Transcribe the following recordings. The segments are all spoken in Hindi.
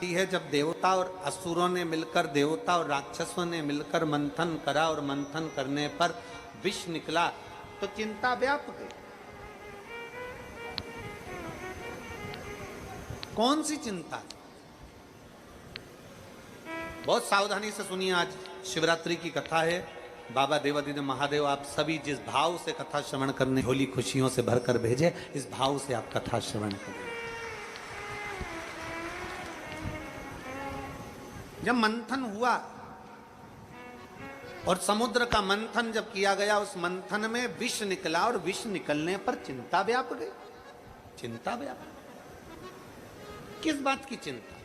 है जब देवता और असुरों ने मिलकर, देवता और राक्षसों ने मिलकर मंथन करा और मंथन करने पर विष निकला तो चिंता व्याप गई। कौन सी चिंता? बहुत सावधानी से सुनिए, आज शिवरात्रि की कथा है। बाबा देवादिदेव महादेव आप सभी जिस भाव से कथा श्रवण करने होली खुशियों से भरकर भेजे, इस भाव से आप कथा श्रवण करें। जब मंथन हुआ और समुद्र का मंथन जब किया गया, उस मंथन में विष निकला और विष निकलने पर चिंता व्याप गई। चिंता व्याप, किस बात की चिंता?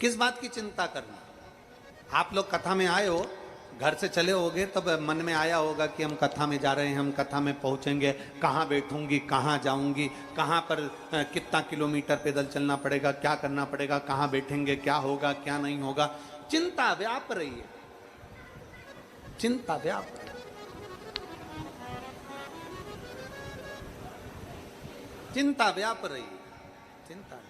किस बात की चिंता करना? आप लोग कथा में आए हो, घर से चले होगे तब मन में आया होगा कि हम कथा में जा रहे हैं, हम कथा में पहुंचेंगे, कहाँ बैठूंगी, कहाँ जाऊंगी, कहाँ पर कितना किलोमीटर पैदल चलना पड़ेगा, क्या करना पड़ेगा, कहाँ बैठेंगे, क्या होगा, क्या नहीं होगा। चिंता व्याप रही है, चिंता व्याप रही है। चिंता व्याप रही है, चिंता।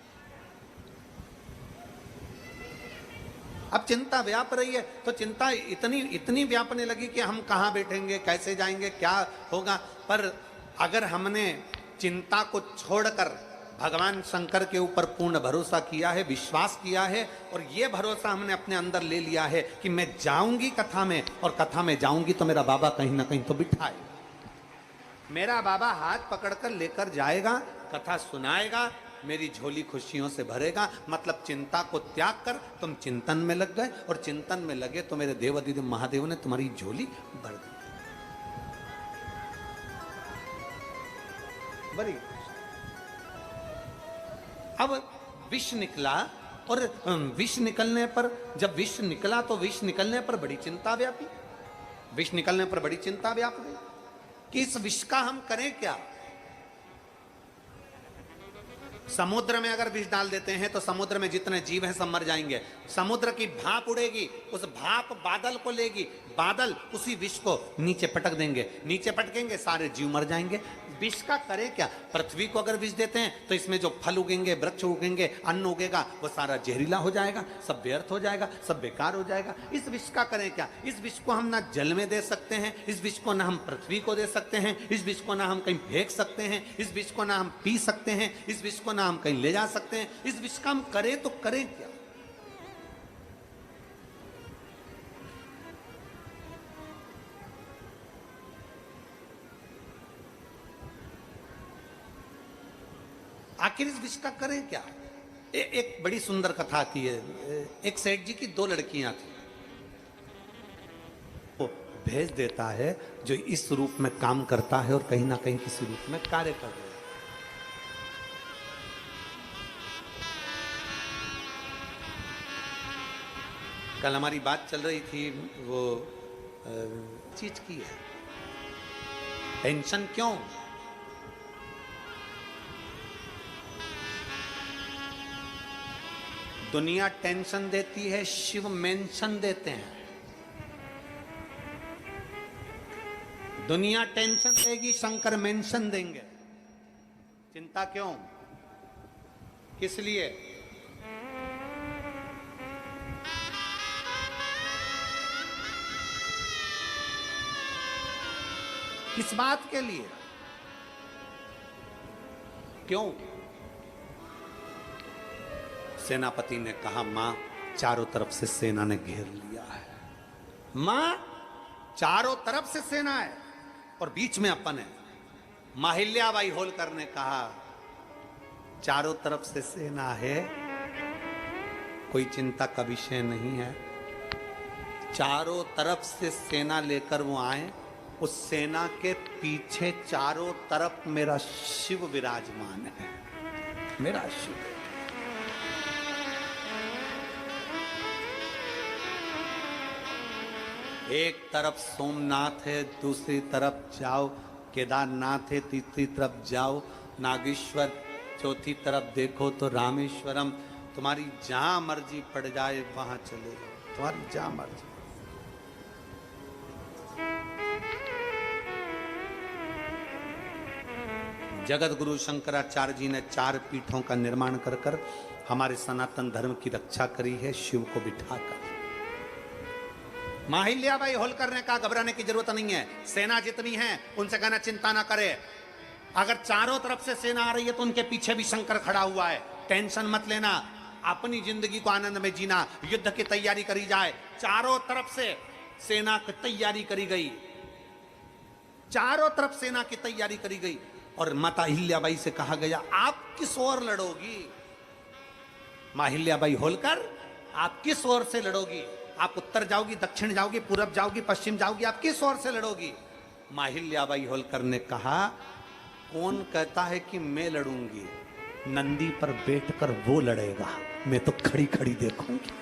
अब चिंता व्याप रही है तो चिंता इतनी व्यापने लगी कि हम कहाँ बैठेंगे, कैसे जाएंगे, क्या होगा। पर अगर हमने चिंता को छोड़कर भगवान शंकर के ऊपर पूर्ण भरोसा किया है, विश्वास किया है, और ये भरोसा हमने अपने अंदर ले लिया है कि मैं जाऊंगी कथा में, और कथा में जाऊंगी तो मेरा बाबा कहीं ना कहीं तो बिठाएगा, मेरा बाबा हाथ पकड़कर लेकर जाएगा, कथा सुनाएगा, मेरी झोली खुशियों से भरेगा। मतलब चिंता को त्याग कर तुम चिंतन में लग गए, और चिंतन में लगे तो मेरे देवादिदेव महादेव ने तुम्हारी झोली भर दी। बड़ी अब विष निकला, और विष निकलने पर, जब विष निकला तो विष निकलने पर बड़ी चिंता व्यापी। विष निकलने पर बड़ी चिंता व्याप गई कि इस विष का हम करें क्या। समुद्र में अगर विष डाल देते हैं तो समुद्र में जितने जीव हैं सब मर जाएंगे। समुद्र की भाप उड़ेगी, उस भाप बादल को लेगी, बादल उसी विष को नीचे पटक देंगे, नीचे पटकेंगे, सारे जीव मर जाएंगे। विष का करे क्या? पृथ्वी को अगर विष देते हैं तो इसमें जो फल उगेंगे, वृक्ष उगेंगे, अन्न उगेगा, वो सारा जहरीला हो जाएगा, सब व्यर्थ हो जाएगा, सब बेकार हो जाएगा। इस विष का करें क्या? इस विष को हम ना जल में दे सकते हैं, इस विष को ना हम पृथ्वी को दे सकते हैं, इस विष को ना हम कहीं फेंक सकते हैं, इस विष को ना हम पी सकते हैं, इस विष को ना हम कहीं ले जा सकते हैं। इस विष का हम करें तो करें क्या? आखिर इस विष का करें क्या? एक बड़ी सुंदर कथा आती है। एक सेठ जी की दो लड़कियां थी, वो भेज देता है जो इस रूप में काम करता है और कहीं ना कहीं किसी रूप में कार्य कर रहा है। कल हमारी बात चल रही थी वो चीज की है, टेंशन क्यों? दुनिया टेंशन देती है, शिव मेंशन देते हैं। दुनिया टेंशन देगी, शंकर मेंशन देंगे। चिंता क्यों? किस लिए? किस बात के लिए? क्यों? सेनापति ने कहा, मां चारों तरफ से सेना ने घेर लिया है। मां चारों तरफ से सेना है और बीच में अपन है। माहिल्याबाई होलकर ने कहा, चारों तरफ से सेना है, कोई चिंता का विषय नहीं है। चारों तरफ से सेना लेकर वो आए, उस सेना के पीछे चारों तरफ मेरा शिव विराजमान है, मेरा शिव। एक तरफ सोमनाथ है, दूसरी तरफ जाओ केदारनाथ है, तीसरी तरफ जाओ नागेश्वर, चौथी तरफ देखो तो रामेश्वरम। तुम्हारी जहां मर्जी पड़ जाए वहां चले जाओ, तुम्हारी जहां मर्जी। जगत गुरु शंकराचार्य जी ने 4 पीठों का निर्माण कर कर हमारे सनातन धर्म की रक्षा करी है, शिव को बिठाकर। माहिल्याबाई होलकर ने कहा घबराने की जरूरत नहीं है, सेना जितनी है उनसे कहना चिंता ना करे, अगर चारों तरफ से सेना आ रही है तो उनके पीछे भी शंकर खड़ा हुआ है, टेंशन मत लेना, अपनी जिंदगी को आनंद में जीना, युद्ध की तैयारी करी जाए। चारों तरफ से सेना की तैयारी करी गई, चारों तरफ सेना की तैयारी करी गई और माता अहिल्याबाई से कहा गया आप किस ओर लड़ोगी? माहिल्याबाई होलकर, आप किस ओर से लड़ोगी? आप उत्तर जाओगी, दक्षिण जाओगी, पूरब जाओगी, पश्चिम जाओगी, आप किस ओर से लड़ोगी? माहिल्याबाई होलकर ने कहा कौन कहता है कि मैं लड़ूंगी, नंदी पर बैठकर वो लड़ेगा, मैं तो खड़ी खड़ी देखूंगी।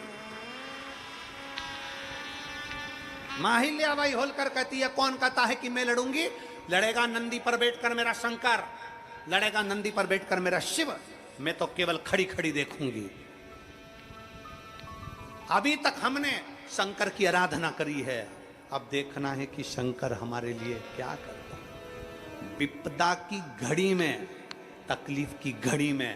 माहिल्याबाई होलकर कहती है कौन कहता है कि मैं लड़ूंगी? लड़ेगा नंदी पर बैठकर मेरा शंकर, लड़ेगा नंदी पर बैठकर मेरा शिव, मैं तो केवल खड़ी खड़ी देखूंगी। अभी तक हमने शंकर की आराधना करी है, अब देखना है कि शंकर हमारे लिए क्या करता है। विपदा की घड़ी में, तकलीफ की घड़ी में,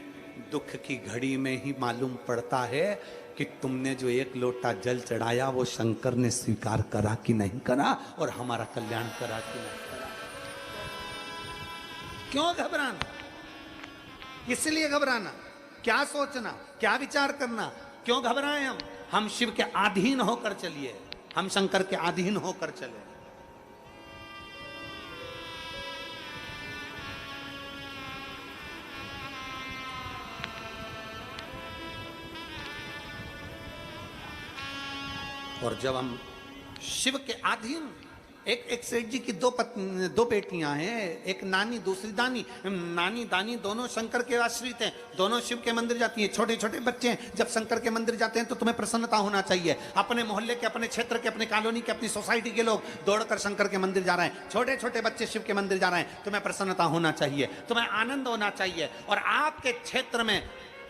दुख की घड़ी में ही मालूम पड़ता है कि तुमने जो 1 लोटा जल चढ़ाया वो शंकर ने स्वीकार करा कि नहीं करा और हमारा कल्याण करा कि नहीं करा। क्यों घबराना, इसलिए घबराना, क्या सोचना, क्या विचार करना, क्यों घबराएं हम शिव के अधीन होकर चलिए, हम शंकर के अधीन होकर चले। और जब हम शिव के अधीन, एक सेठ जी की 2 बेटियां हैं, एक नानी दूसरी दानी, नानी दानी दोनों शंकर के आश्रित हैं, दोनों शिव के मंदिर जाती हैं। छोटे छोटे बच्चे हैं, जब शंकर के मंदिर जाते हैं तो तुम्हें प्रसन्नता होना चाहिए। अपने मोहल्ले के, अपने क्षेत्र के, अपने कॉलोनी के, अपनी सोसाइटी के लोग दौड़कर शंकर के मंदिर जा रहे हैं, छोटे छोटे बच्चे शिव के मंदिर जा रहे हैं, तुम्हें प्रसन्नता होना चाहिए, तुम्हें आनंद होना चाहिए। और आपके क्षेत्र में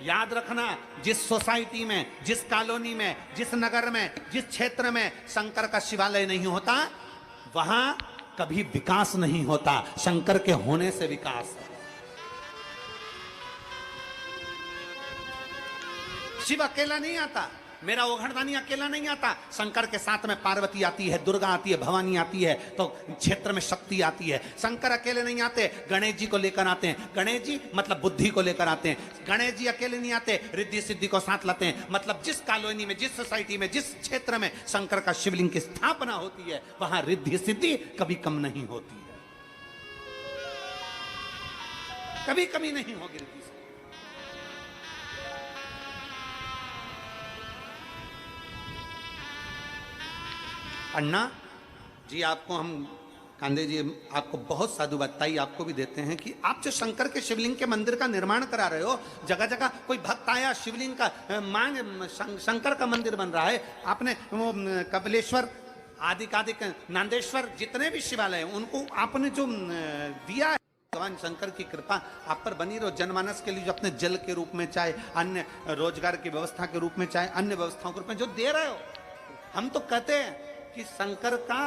याद रखना, जिस सोसाइटी में, जिस कॉलोनी में, जिस नगर में, जिस क्षेत्र में शंकर का शिवालय नहीं होता वहां कभी विकास नहीं होता, शंकर के होने से विकास है। शिव अकेला नहीं आता, मेरा ओघड़दानी अकेला नहीं आता, शंकर के साथ में पार्वती आती है, दुर्गा आती है, भवानी आती है, तो क्षेत्र में शक्ति आती है। शंकर अकेले नहीं आते, गणेश जी को लेकर आते हैं, गणेश जी मतलब बुद्धि को लेकर आते हैं। गणेश जी अकेले नहीं आते, रिद्धि सिद्धि को साथ लाते हैं, मतलब जिस कॉलोनी में, जिस सोसाइटी में, जिस क्षेत्र में शंकर का शिवलिंग की स्थापना होती है वहां रिद्धि सिद्धि कभी कम नहीं होती है, कभी कमी नहीं होगी रिद्धि। अन्ना जी, आपको हम कांदे जी आपको बहुत साधु बताई आपको भी देते हैं कि आप जो शंकर के शिवलिंग के मंदिर का निर्माण करा रहे हो, जगह जगह कोई भक्त आया, शिवलिंग का मान शंकर का मंदिर बन रहा है, आपने वो कपिलेश्वर आदिकादिक नांदेश्वर जितने भी शिवालय हैं उनको आपने जो दिया है, भगवान शंकर की कृपा आप पर बनी रहो। जनमानस के लिए जो अपने जल के रूप में, चाहे अन्य रोजगार की व्यवस्था के रूप में, चाहे अन्य व्यवस्थाओं के रूप में जो दे रहे हो, हम तो कहते हैं कि शंकर का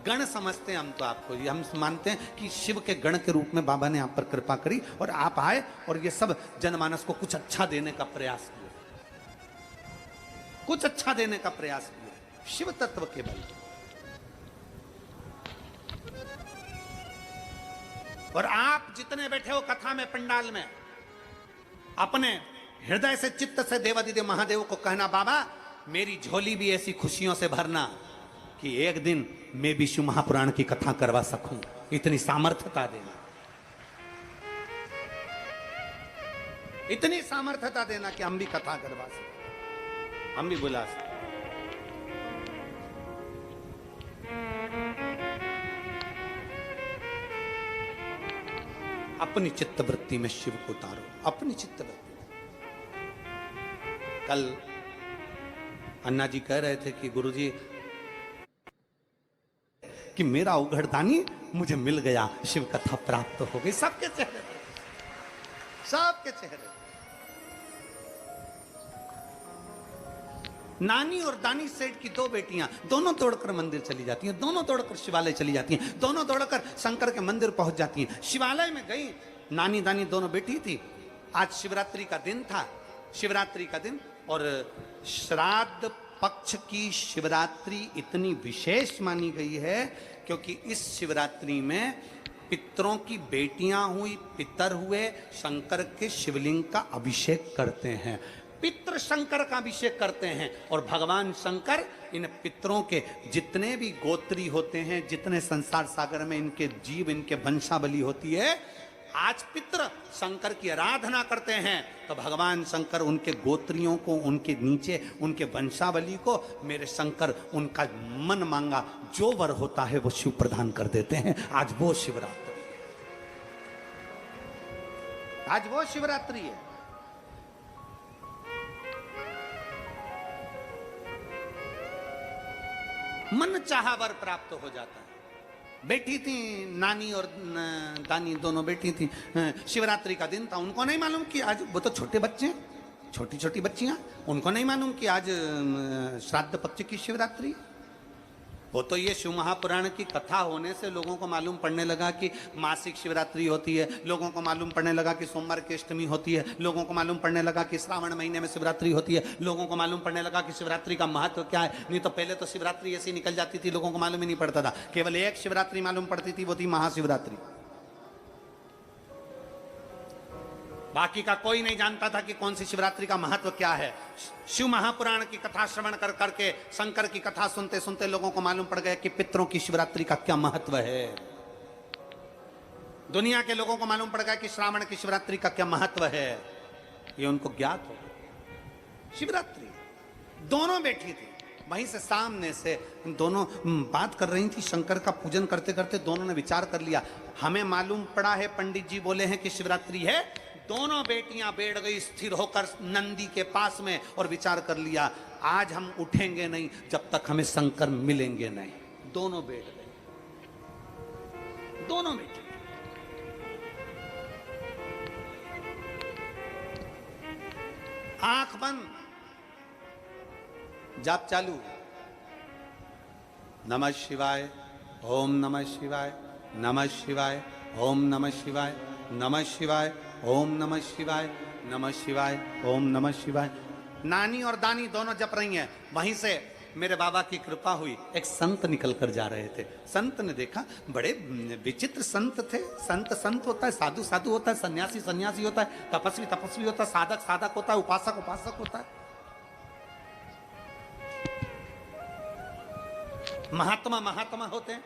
गण समझते हैं हम तो आपको, हम मानते हैं कि शिव के गण के रूप में बाबा ने आप पर कृपा करी और आप आए और ये सब जनमानस को कुछ अच्छा देने का प्रयास किया, कुछ अच्छा देने का प्रयास किया शिव तत्व के बल। और आप जितने बैठे हो कथा में, पंडाल में, अपने हृदय से, चित्त से देवादिदेव महादेव को कहना बाबा मेरी झोली भी ऐसी खुशियों से भरना कि एक दिन मैं भी शिव महापुराण की कथा करवा सकूं, इतनी सामर्थ्यता देना, इतनी सामर्थ्यता देना कि हम भी कथा करवा सकें, हम भी बुला सकें। अपनी चित्तवृत्ति में शिव को उतारो, अपनी चित्तवृत्ति। कल अन्ना जी कह रहे थे कि गुरुजी कि मेरा उघड़दानी मुझे मिल गया, शिव कथा प्राप्त हो गई। सबके चेहरे, सबके चेहरे। नानी और दानी सेठ की दो बेटियां दोनों दौड़कर मंदिर चली जाती हैं, दोनों दौड़कर शिवालय चली जाती हैं, दोनों दौड़कर शंकर के मंदिर पहुंच जाती हैं। शिवालय में गई, नानी दानी दोनों बैठी थी। आज शिवरात्रि का दिन था, शिवरात्रि का दिन, और श्राद्ध पक्ष की शिवरात्रि इतनी विशेष मानी गई है क्योंकि इस शिवरात्रि में पितरों की बेटियां हुई, पितर हुए, शंकर के शिवलिंग का अभिषेक करते हैं। पितृ शंकर का अभिषेक करते हैं और भगवान शंकर इन पितरों के जितने भी गोत्री होते हैं, जितने संसार सागर में इनके जीव, इनके वंशावली होती है, आज पितृ शंकर की आराधना करते हैं तो भगवान शंकर उनके गोत्रियों को, उनके नीचे उनके वंशावली को, मेरे शंकर उनका मन मांगा जो वर होता है वो शिव प्रदान कर देते हैं। आज वो शिवरात्रि, आज वो शिवरात्रि है। मन चाहा वर प्राप्त हो जाता है। बैठी थी नानी और दानी दोनों बैठी थी, शिवरात्रि का दिन था। उनको नहीं मालूम कि आज, वो तो छोटे बच्चे, छोटी छोटी बच्चियां, उनको नहीं मालूम कि आज श्राद्ध पक्ष की शिवरात्रि। वो तो ये शिव महापुराण की कथा होने से लोगों को मालूम पड़ने लगा कि मासिक शिवरात्रि होती है, लोगों को मालूम पड़ने लगा कि सोमवार की अष्टमी होती है, लोगों को मालूम पड़ने लगा कि श्रावण महीने में शिवरात्रि होती है, लोगों को मालूम पड़ने लगा कि शिवरात्रि का महत्व क्या है। नहीं तो पहले तो शिवरात्रि ऐसी निकल जाती थी, लोगों को मालूम ही नहीं पड़ता था। केवल एक शिवरात्रि मालूम पड़ती थी, वो थी महाशिवरात्रि। बाकी का कोई नहीं जानता था कि कौन सी शिवरात्रि का महत्व क्या है। शिव महापुराण की कथा श्रवण कर करके, शंकर की कथा सुनते सुनते लोगों को मालूम पड़ गया कि पितरों की शिवरात्रि का क्या महत्व है। दुनिया के लोगों को मालूम पड़ गया कि श्रावण की शिवरात्रि का क्या महत्व है, ये उनको ज्ञात हो। शिवरात्रि दोनों बैठी थी, वहीं से सामने से दोनों बात कर रही थी। शंकर का पूजन करते करते दोनों ने विचार कर लिया, हमें मालूम पड़ा है, पंडित जी बोले हैं कि शिवरात्रि है। दोनों बेटियां बैठ गई स्थिर होकर नंदी के पास में और विचार कर लिया, आज हम उठेंगे नहीं जब तक हमें शंकर मिलेंगे नहीं। दोनों बैठ गए, दोनों बैठे। आंख बंद, जाप चालू। नमः शिवाय, ओम नमः शिवाय, नमः शिवाय, ओम नमः शिवाय, नमः शिवाय, ओम नमः शिवाय, नमः शिवाय, ओम नमः शिवाय। नानी और दानी दोनों जप रही हैं। वहीं से मेरे बाबा की कृपा हुई, एक संत निकल कर जा रहे थे। संत ने देखा, बड़े विचित्र संत थे। संत संत होता है, साधु साधु होता है, सन्यासी सन्यासी होता है, तपस्वी तपस्वी होता है, साधक साधक होता है, उपासक उपासक होता है, महात्मा महात्मा होते हैं।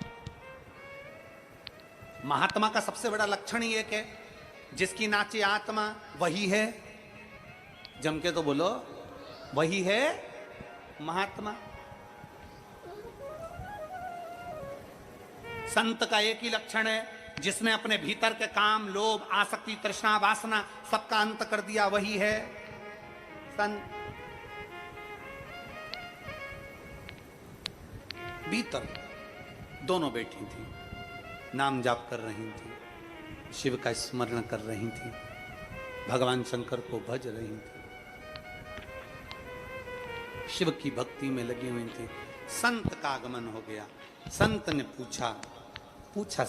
महात्मा का सबसे बड़ा लक्षण ही एक है, जिसकी नाचे आत्मा वही है, जम के तो बोलो, वही है महात्मा। संत का एक ही लक्षण है, जिसने अपने भीतर के काम, लोभ, आसक्ति, तृष्णा, वासना सबका अंत कर दिया, वही है संत। भीतर दोनों बैठी थी, नाम जाप कर रही थी, शिव का स्मरण कर रही थी, भगवान शंकर को भज रही थी, शिव की भक्ति में लगी हुई थी। संत का आगमन हो गया। संत ने पूछा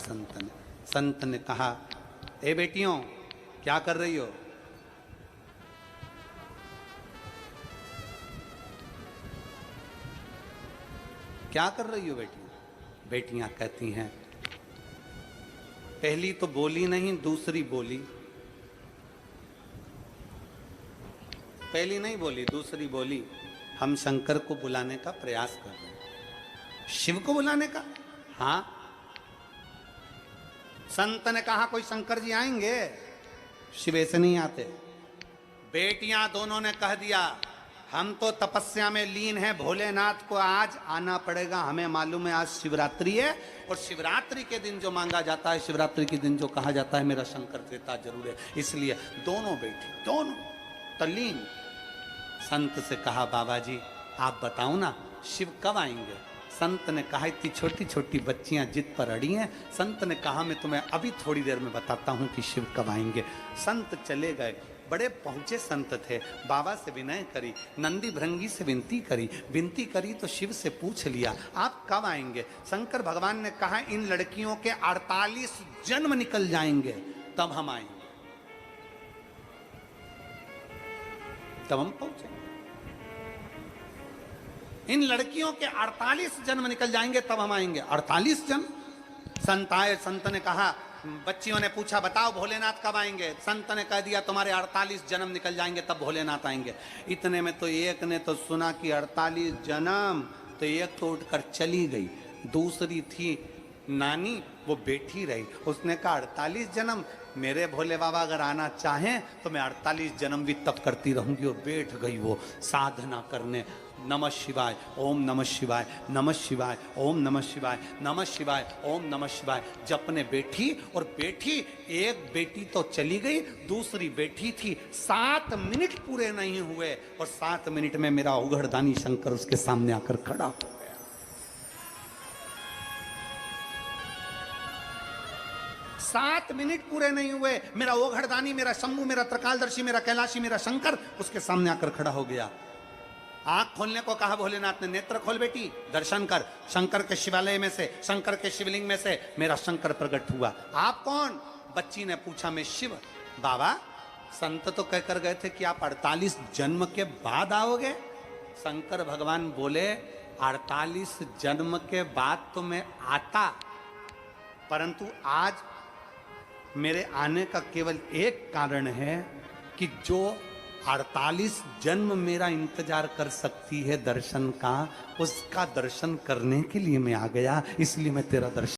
संत ने कहा, ए बेटियों क्या कर रही हो? क्या कर रही हो बेटियां? बेटियां कहती हैं, पहली तो बोली नहीं, दूसरी बोली। पहली नहीं बोली, दूसरी बोली, हम शंकर को बुलाने का प्रयास कर रहे हैं। शिव को बुलाने का? हाँ। संत ने कहा, कोई शंकर जी आएंगे? शिव ऐसे नहीं आते। बेटियां दोनों ने कह दिया, हम तो तपस्या में लीन हैं, भोलेनाथ को आज आना पड़ेगा। हमें मालूम है आज शिवरात्रि है, और शिवरात्रि के दिन जो मांगा जाता है, शिवरात्रि के दिन जो कहा जाता है, मेरा शंकर देता जरूर है। इसलिए दोनों बैठी, दोनों तल्लीन। संत से कहा, बाबा जी आप बताओ ना, शिव कब आएंगे? संत ने कहा, इतनी छोटी छोटी बच्चियां जिद पर अड़ी हैं। संत ने कहा, मैं तुम्हें अभी थोड़ी देर में बताता हूं कि शिव कब आएंगे। संत चले गए। बड़े पहुंचे संत थे। बाबा से विनय करी, नंदी भृंगी से विनती करी तो शिव से पूछ लिया आप कब आएंगे। शंकर भगवान ने कहा इन लड़कियों के 48 जन्म निकल जाएंगे तब हम आएंगे, तब हम पहुंचेंगे। इन लड़कियों के 48 जन्म निकल जाएंगे तब हम आएंगे। 48 जन्म? संत आए, संत ने कहा, बच्चियों ने पूछा बताओ भोलेनाथ कब आएंगे। संत ने कह दिया तुम्हारे 48 जन्म निकल जाएंगे तब भोलेनाथ आएंगे। इतने में तो एक ने तो सुना कि 48 जन्म, तो एक तो उठकर चली गई। दूसरी थी नानी, वो बैठी रही। उसने कहा 48 जन्म, मेरे भोले बाबा अगर आना चाहें तो मैं 48 जन्म भी तप करती रहूंगी। और बैठ गई वो साधना करने। नमः शिवाय, ओम नमः शिवाय, नमः शिवाय, ओम नमः शिवाय, नमः शिवाय, ओम नमः शिवाय जपने बैठी। और बैठी, एक बेटी तो चली गई, दूसरी बैठी थी। 7 मिनट पूरे नहीं हुए और 7 मिनट में मेरा उघड़दानी शंकर उसके सामने आकर खड़ा हो गया। 7 मिनट पूरे नहीं हुए, मेरा ओघड़दानी, मेरा शंभू, मेरा त्रिकालदर्शी, मेरा कैलाशी, मेरा शंकर उसके सामने आकर खड़ा हो गया। आंख खोलने को कहा भोलेनाथ ने, नेत्र खोल बेटी, दर्शन कर। शंकर के शिवालय में से, शंकर के शिवलिंग में से मेरा शंकर प्रकट हुआ। आप कौन? बच्ची ने पूछा मैं शिव। बाबा संत तो कहकर गए थे कि आप 48 जन्म के बाद आओगे। शंकर भगवान बोले 48 जन्म के बाद तो मैं आता, परंतु आज मेरे आने का केवल एक कारण है कि जो 48 जन्म मेरा इंतजार कर सकती है दर्शन का, उसका दर्शन करने के लिए मैं आ गया, इसलिए मैं तेरा दर्शन